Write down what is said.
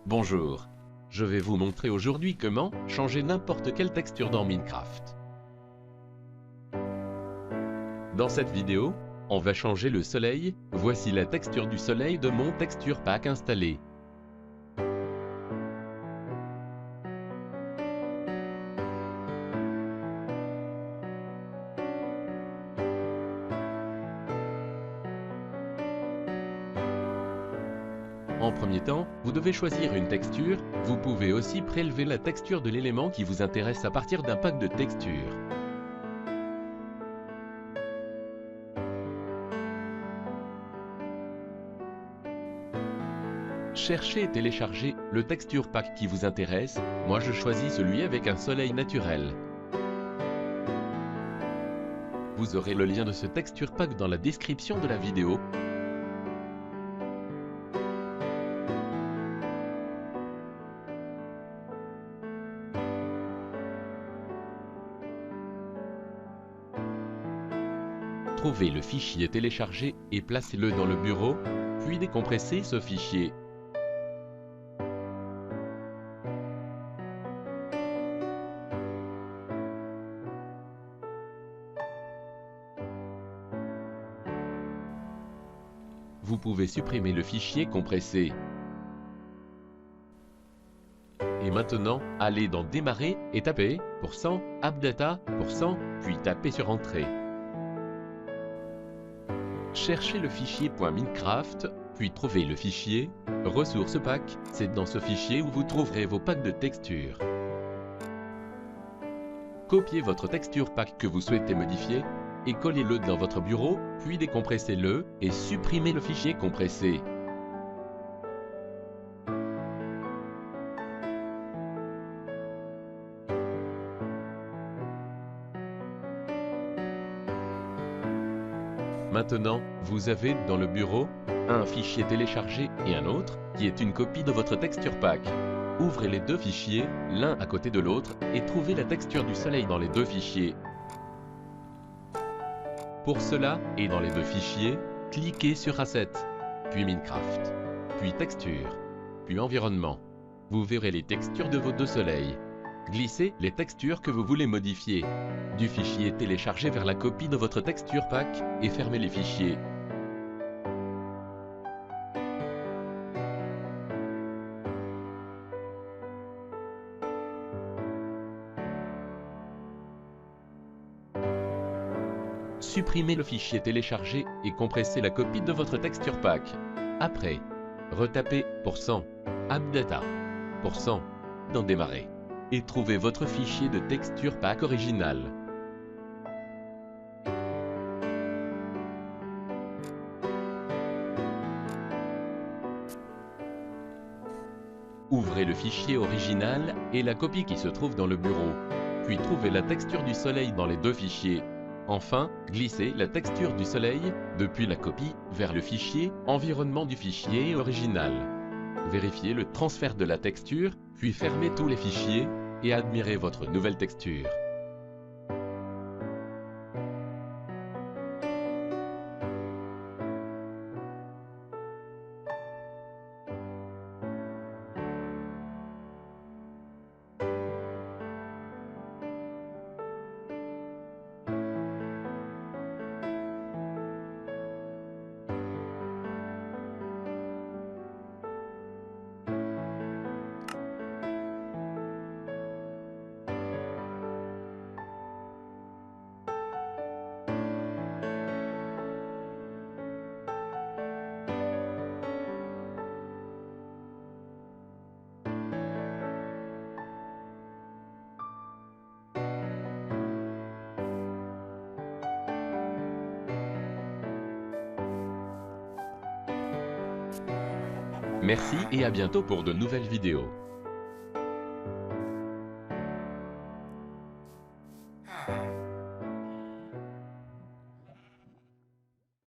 Bonjour, je vais vous montrer aujourd'hui comment changer n'importe quelle texture dans Minecraft. Dans cette vidéo, on va changer le soleil. Voici la texture du soleil de mon texture pack installé. En premier temps, vous devez choisir une texture. Vous pouvez aussi prélever la texture de l'élément qui vous intéresse à partir d'un pack de textures. Cherchez et téléchargez le texture pack qui vous intéresse. Moi je choisis celui avec un soleil naturel. Vous aurez le lien de ce texture pack dans la description de la vidéo. Trouvez le fichier téléchargé et placez-le dans le bureau, puis décompressez ce fichier. Vous pouvez supprimer le fichier compressé. Et maintenant, allez dans Démarrer et tapez %appdata, puis tapez sur Entrée. Cherchez le fichier .minecraft, puis trouvez le fichier Ressources pack. C'est dans ce fichier où vous trouverez vos packs de textures. Copiez votre texture pack que vous souhaitez modifier et collez-le dans votre bureau, puis décompressez-le et supprimez le fichier compressé. Maintenant, vous avez dans le bureau un fichier téléchargé et un autre qui est une copie de votre texture pack. Ouvrez les deux fichiers, l'un à côté de l'autre, et trouvez la texture du soleil dans les deux fichiers. Pour cela, et dans les deux fichiers, cliquez sur Assets, puis Minecraft, puis Texture, puis Environnement. Vous verrez les textures de vos deux soleils. Glissez les textures que vous voulez modifier du fichier téléchargé vers la copie de votre texture pack et fermez les fichiers. Supprimez le fichier téléchargé et compressez la copie de votre texture pack. Après, retapez %appdata dans Démarrer et trouvez votre fichier de texture pack original. Ouvrez le fichier original et la copie qui se trouve dans le bureau, puis trouvez la texture du soleil dans les deux fichiers. Enfin, glissez la texture du soleil depuis la copie vers le fichier environnement du fichier original. Vérifiez le transfert de la texture, puis fermez tous les fichiers et admirez votre nouvelle texture. Merci et à bientôt pour de nouvelles vidéos.